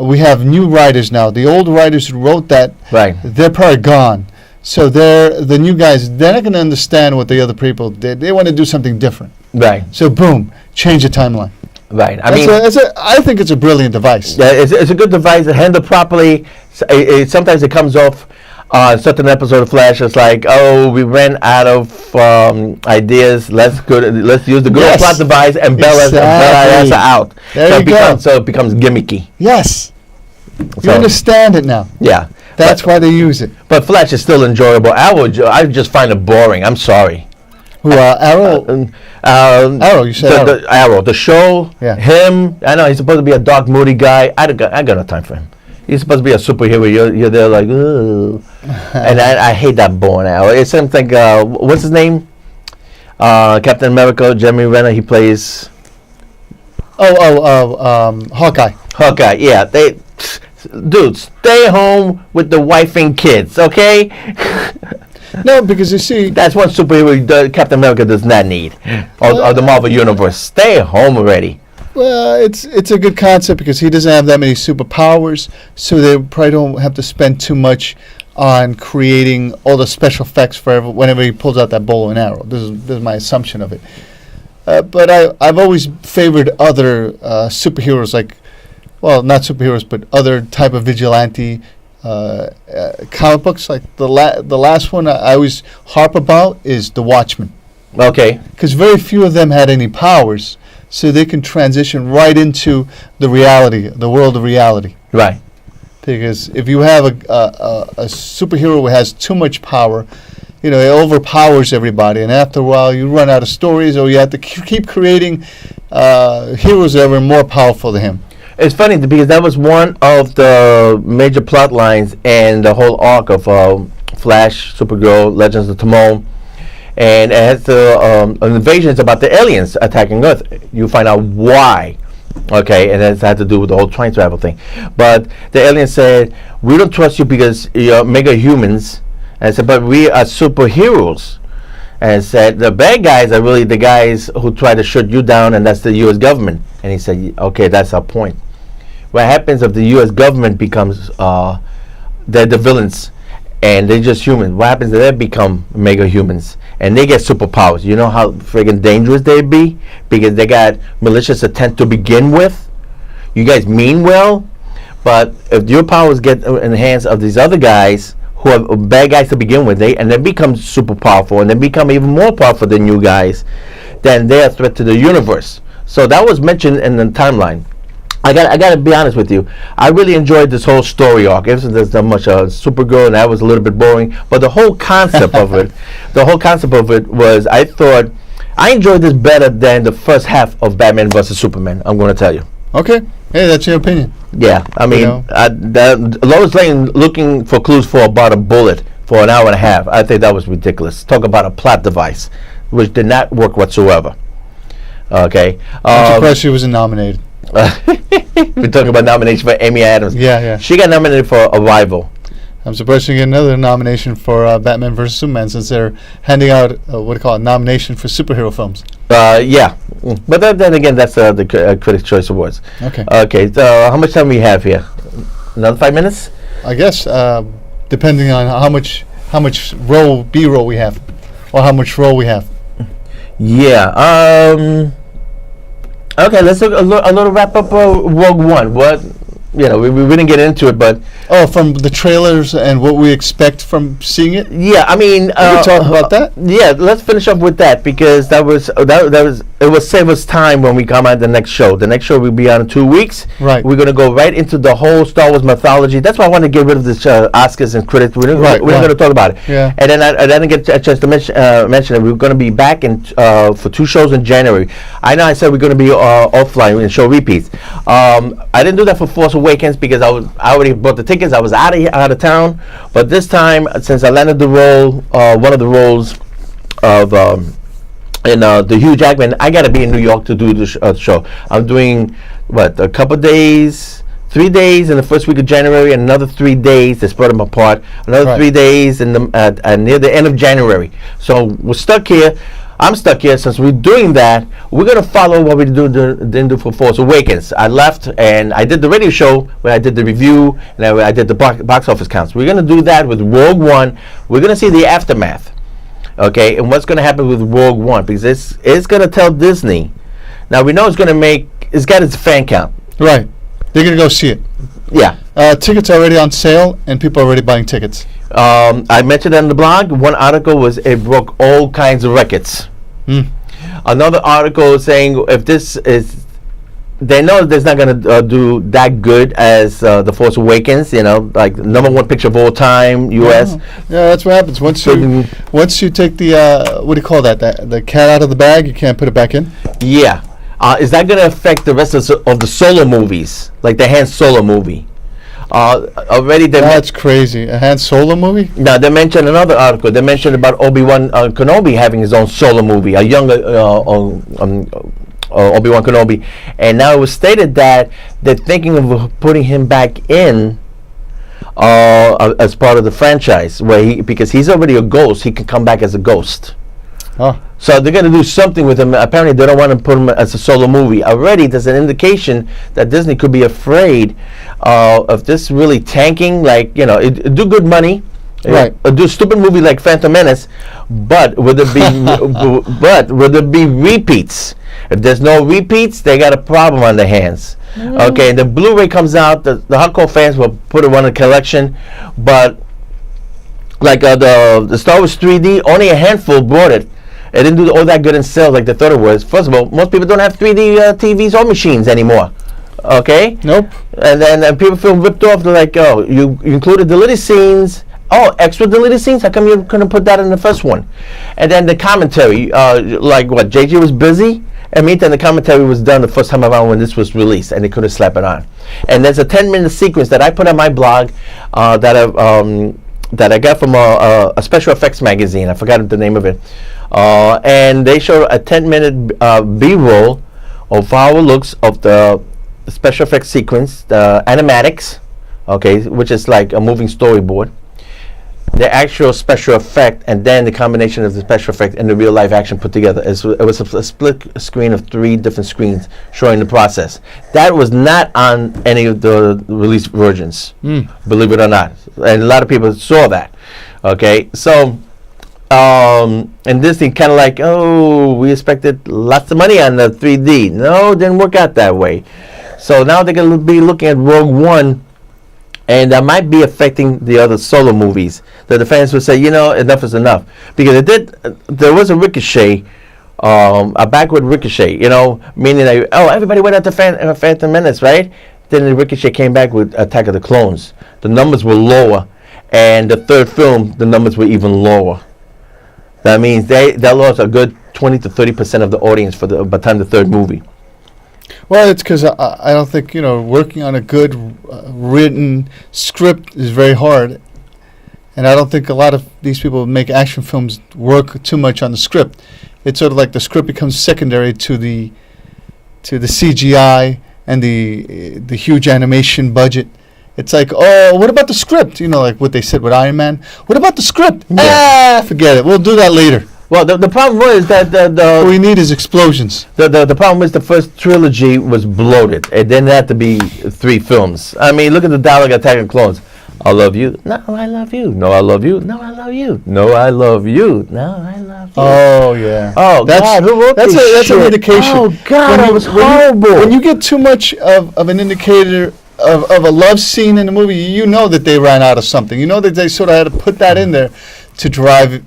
we have new writers now. The old writers who wrote that, they're probably gone. So the new guys, they're not going to understand what the other people did. They want to do something different. Right. So boom, change the timeline. Right. I think it's a brilliant device. Yeah, it's a good device. Handled properly. Sometimes it comes off certain episode of Flash. It's like, we ran out of ideas. Let's use the good old plot device and bail us out. So it becomes gimmicky. Yes. You understand it now. Yeah. That's why they use it. But Flash is still enjoyable. Arrow, I just find it boring. I'm sorry. Who, Arrow? Arrow, you said Arrow. The show, him. I know he's supposed to be a dark, moody guy. I got no time for him. You're supposed to be a superhero. You're there like, ugh. And I hate that bow and arrow. It's something. What's his name? Captain America, Jeremy Renner. He plays. Hawkeye. Hawkeye. Yeah, dude, stay home with the wife and kids, okay? No, because you see, That's one superhero Captain America does not need, or the Marvel Universe. Stay home already. well, it's a good concept because he doesn't have that many superpowers, so they probably don't have to spend too much on creating all the special effects for whenever he pulls out that bow and arrow. This is my assumption of it. But I've always favored other superheroes, like, well, not superheroes, but other type of vigilante comic books. Like the last one I always harp about is The Watchmen, Okay. because very few of them had any powers, so they can transition right into the world of reality. Right. Because if you have a superhero who has too much power, it overpowers everybody, and after a while you run out of stories, or you have to keep creating heroes that are more powerful than him. It's funny because that was one of the major plot lines in the whole arc of Flash, Supergirl, Legends of Tomorrow. And it has an invasion. It's about the aliens attacking Earth. You find out why. Okay, and it had to do with the whole time travel thing. But the aliens said, we don't trust you because you're mega humans. And I said, but we are superheroes. And said, the bad guys are really the guys who try to shut you down, and that's the U.S. government. And he said, okay, that's our point. What happens if the U.S. government becomes, they're the villains, and they're just human? What happens if they become mega humans, and they get superpowers? You know how friggin' dangerous they'd be? Because they got malicious intent to begin with. You guys mean well, but if your powers get in the hands of these other guys, who are bad guys to begin with, and they become super powerful, and they become even more powerful than you guys, then they're a threat to the universe. So that was mentioned in the timeline. I got to be honest with you. I really enjoyed this whole story arc. There's not much Supergirl, and that was a little bit boring. But the whole concept of it, was, I thought, I enjoyed this better than the first half of Batman vs Superman. I'm going to tell you. Okay, hey, that's your opinion. Yeah, I mean, Lois Lane looking for clues for about a bullet for an hour and a half. I think that was ridiculous. Talk about a plot device, which did not work whatsoever. Okay. I'm surprised she wasn't nominated. We're talking about nomination for Amy Adams. Yeah. She got nominated for Arrival. I'm surprised she get another nomination for Batman vs Superman, since they're handing out nomination for superhero films. Yeah, but then again, that's the Critics' Choice Awards. Okay. Okay. So how much time we have here? Another 5 minutes? I guess depending on how much B-roll we have, or how much roll we have. Yeah. Okay, let's look a little wrap up Rogue One. What, we didn't get into it, but from the trailers and what we expect from seeing it. Yeah, I mean, we talk about that. Yeah, let's finish up with that, because it will save us time when we come on the next show. The next show will be on in 2 weeks. Right. We're gonna go right into the whole Star Wars mythology. That's why I want to get rid of this Oscars and critics. We're not going to talk about it. Yeah. And then I didn't get a chance to mention it. We're going to be back in for 2 shows in January. I know I said we're going to be offline and show repeats. I didn't do that for Force Awakens because I already bought the tickets. I was out of town. But this time, since I landed the role, one of the roles of in the Hugh Jackman, I got to be in New York to do the show. I'm doing a couple days, 3 days in the first week of January, and another 3 days to spread them apart. Another 3 days in near the end of January. So we're stuck here. I'm stuck here. Since we're doing that, we're gonna follow what we didn't do for Force Awakens. I left and I did the radio show where I did the review and I did the box office counts. We're gonna do that with Rogue One. We're gonna see the aftermath. Okay, and what's gonna happen with Rogue One, because it's gonna tell Disney. Now we know it's got its fan count. Right. They're gonna go see it. Yeah. Tickets are already on sale, and people are already buying tickets. I mentioned on the blog, one article was it broke all kinds of records. Another article saying if this is, they know it's not going to do that good as The Force Awakens, like #1 picture of all time, U.S. Yeah, that's what happens. Once you take the, what do you call that, the cat out of the bag, you can't put it back in? Yeah. Is that going to affect the rest of the solo movies, like the Han Solo movie? Already they That's crazy. A Han Solo movie? now they mentioned another article. They mentioned about Obi-Wan Kenobi having his own solo movie, a younger Obi-Wan Kenobi, and now it was stated that they're thinking of putting him back in as part of the franchise, because he's already a ghost, he can come back as a ghost. Oh. So they're going to do something with him. Apparently, they don't want to put him as a solo movie. Already, there's an indication that Disney could be afraid of this really tanking. Like, it do good money, right? Do a stupid movie like Phantom Menace, but would there be repeats? If there's no repeats, they got a problem on their hands. Okay, the Blu-ray comes out. The hardcore fans will put it on a collection, but like the Star Wars 3D, only a handful bought it. It didn't do all that good in sales like they thought it was. First of all, most people don't have 3D TVs or machines anymore. Okay? Nope. And then people feel ripped off. They're like, oh, you included deleted scenes. Oh, extra deleted scenes? How come you couldn't put that in the first one? And then the commentary, like what, JJ was busy? And meantime, the commentary was done the first time around when this was released, and they couldn't slap it on. And there's a 10-minute sequence that I put on my blog that I got from a special effects magazine. I forgot the name of it. And they show a 10-minute B-roll of how it looks of the special effects sequence, the animatics, okay, which is like a moving storyboard, the actual special effect, and then the combination of the special effect and the real life action put together. It was a split screen of 3 different screens showing the process. That was not on any of the released versions, believe it or not. And a lot of people saw that. Okay, so and Disney kind of like, oh, we expected lots of money on the 3D. No, it didn't work out that way. So now they're going to be looking at Rogue One, and that might be affecting the other solo movies. That the fans would say, enough is enough, because there was a ricochet, a backward ricochet, meaning that everybody went out to Phantom Menace, right? Then the ricochet came back with Attack of the Clones. The numbers were lower, and the third film, the numbers were even lower. That means they lost a good 20 to 30% of the audience by the time the third movie. Well, it's because I don't think, working on a good written script is very hard. And I don't think a lot of these people who make action films work too much on the script. It's sort of like the script becomes secondary to the CGI and the huge animation budget. It's like, oh, what about the script? Like what they said with Iron Man. What about the script? Yeah. Forget it. We'll do that later. Well, the problem was that what we need is explosions. The problem was the first trilogy was bloated. It didn't have to be 3 films. I mean, look at the dialogue Attack of Clones. I love you. No, I love you. No, I love you. No, I love you. No, I love you. No, I love you. Oh yeah. Oh God, who wrote this that's shit? an indication. Oh God, that was horrible. When you get too much of an indicator of a love scene in a movie, you know that they ran out of something. You know that they sort of had to put that in there to drive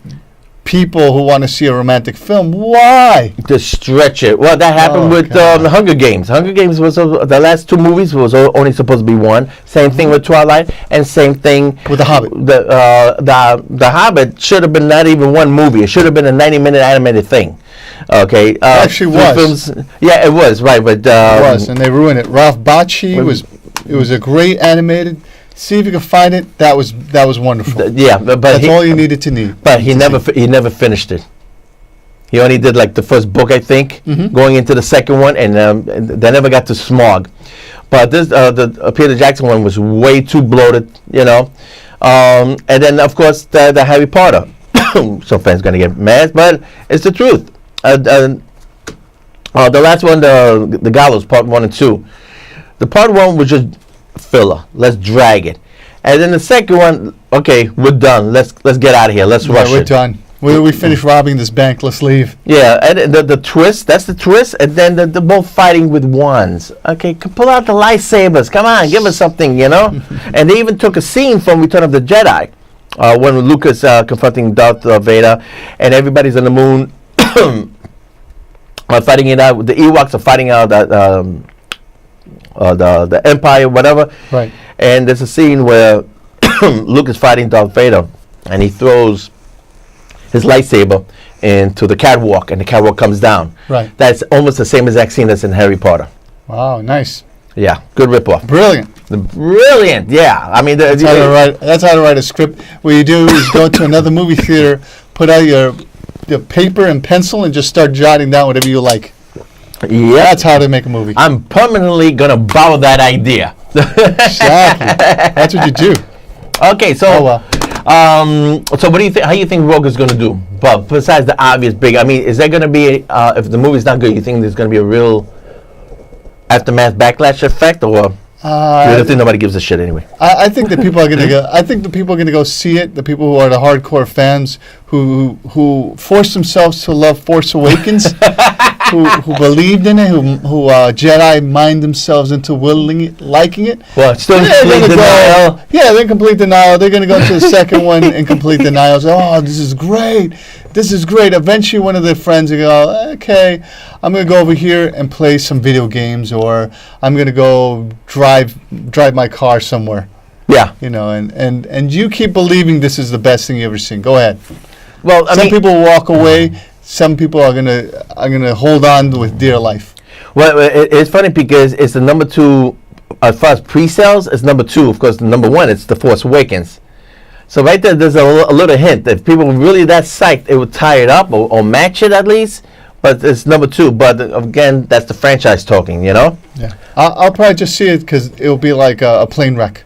people who want to see a romantic film. Why? To stretch it. Well, that happened with the Hunger Games. Hunger Games was the last 2 movies was only supposed to be 1. Same thing with Twilight, and same thing with The Hobbit. The Hobbit should have been not even 1 movie. It should have been a 90-minute animated thing. Okay. Actually, was. Yeah, it was right, but it was, and they ruined it. Ralph Bakshi was a great animated. See if you can find it. That was wonderful. But that's all you needed to need. But he never finished it. He only did like the first book, I think, going into the second one, and they never got to Smaug. But this the Peter Jackson one was way too bloated, And then of course the Harry Potter. Some fans gonna get mad, but it's the truth. The last one, the Gallows Part 1 and 2. The Part 1 was just filler. Let's drag it. And then the second one, okay, we're done. Let's get out of here. Let's rush it. We're done. We finished robbing this bank. Let's leave. Yeah, and the twist, that's the twist. And then the both fighting with wands. Okay, pull out the lightsabers. Come on, give us something, And they even took a scene from Return of the Jedi when Luke is confronting Darth Vader, and everybody's on the moon fighting it out. The Ewoks are fighting out the Empire, whatever. Right. And there's a scene where Luke is fighting Darth Vader, and he throws his lightsaber into the catwalk, and the catwalk comes down. Right. That's almost the same exact scene that's in Harry Potter. Wow, nice. Yeah, good ripoff. Brilliant. Brilliant. Yeah. I mean, That's how to write a script. What you do is go to another movie theater, put out your paper and pencil, and just start jotting down whatever you like. Yeah. That's how to make a movie. I'm permanently gonna borrow that idea. Exactly. That's what you do. Okay, so Oh, well. So what do you think? How do you think Rogue is gonna do? But besides the obvious big, I mean, is there gonna be if the movie's not good, you think there's gonna be a real aftermath backlash effect, or you don't think nobody gives a shit anyway? I think that people are gonna go. I think the people are gonna go see it. The people who are the hardcore fans who forced themselves to love Force Awakens, who believed in it, who Jedi mind themselves into liking it. Well, it's still They're complete gonna denial. Yeah, they're complete denial. They're gonna go to the second one and complete denial. So, oh, this is great. This is great. Eventually, one of their friends will go, okay, I'm gonna go over here and play some video games, or I'm gonna go drive my car somewhere. Yeah. You know, and you keep believing this is the best thing you ever seen. Go ahead. Well, I Some mean, people walk away. Some people are gonna hold on with dear life. well, it's funny because it's the number 2 as far as pre-sales. It's number 2, of course. The number 1, it's The Force Awakens. So right there's a little hint. If people were really that psyched, it would tie it up or match it at least. But it's number 2. But again, that's the franchise talking, you know? Yeah, I'll probably just see it because it'll be like a plane wreck.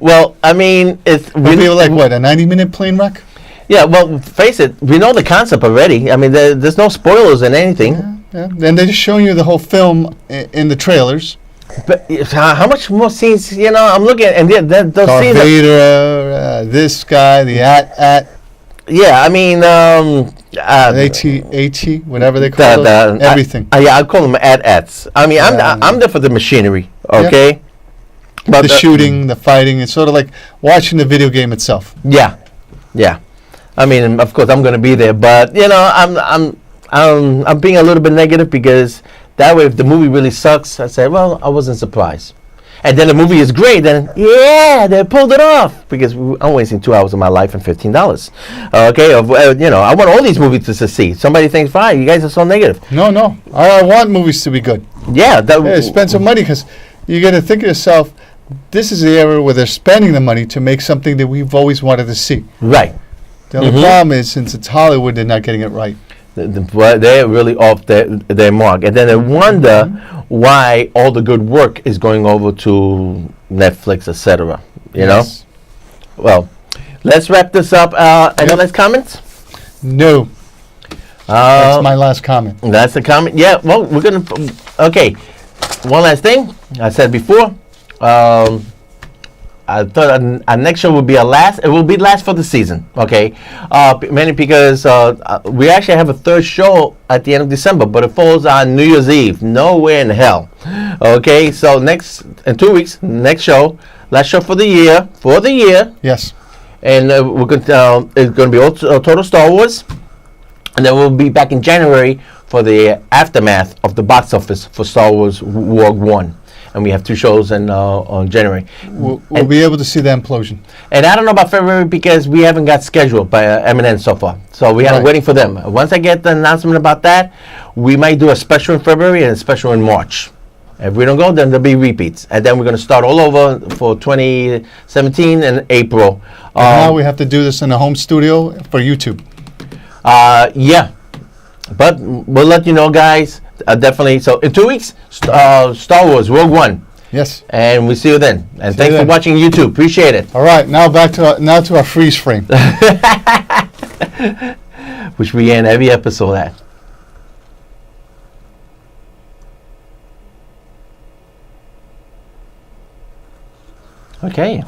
Well, I mean, It'll be like what, a 90-minute plane wreck? Yeah, well, face it, we know the concept already. I mean, there's no spoilers in anything. Yeah. Then they're just showing you the whole film in the trailers. But how much more scenes? You know, I'm looking at, and those Darth scenes. Vader, this guy, the AT. Yeah, I mean, AT, whatever they call it, everything. Yeah, I call them AT-ATs. I mean, I'm there for the machinery, okay? Yeah. But The shooting, the fighting, it's sort of like watching the video game itself. Yeah. I mean, of course, I'm going to be there, but you know, I'm being a little bit negative because that way, if the movie really sucks, I say, well, I wasn't surprised. And then the movie is great, then yeah, they pulled it off because I'm wasting 2 hours of my life and $15. Okay, you know, I want all these movies to succeed. Somebody thinks, fine, you guys are so negative. No, I want movies to be good. Yeah, Spend some money because you got to think of yourself. This is the era where they're spending the money to make something that we've always wanted to see. Right. The only problem is, since it's Hollywood, they're not getting it right. They're really off their mark, and then they wonder why all the good work is going over to Netflix, etc. You know. Well, let's wrap this up. Any last comments? No. That's my last comment. That's the comment. Yeah. Well, we're gonna. Okay. One last thing. I said before. I thought our next show would be It will be last for the season, okay? Mainly because we actually have a third show at the end of December, but it falls on New Year's Eve. Nowhere in hell, okay? So in 2 weeks, next show, last show for the year. Yes. And we're going it's going to be all total Star Wars, and then we'll be back in January for the aftermath of the box office for Star Wars Rogue One. And we have 2 shows on January. We'll be able to see the implosion. And I don't know about February because we haven't got scheduled by M&N so far. So we are waiting for them. Once I get the announcement about that, we might do a special in February and a special in March. If we don't go, then there'll be repeats. And then we're going to start all over for 2017 in April. Now we have to do this in a home studio for YouTube. Yeah. But we'll let you know, guys. Definitely. So in 2 weeks, Star Wars Rogue One. Yes. And we'll see you then. And thanks for watching YouTube. Appreciate it. All right. Now back to our freeze frame. Which we end every episode at. Okay.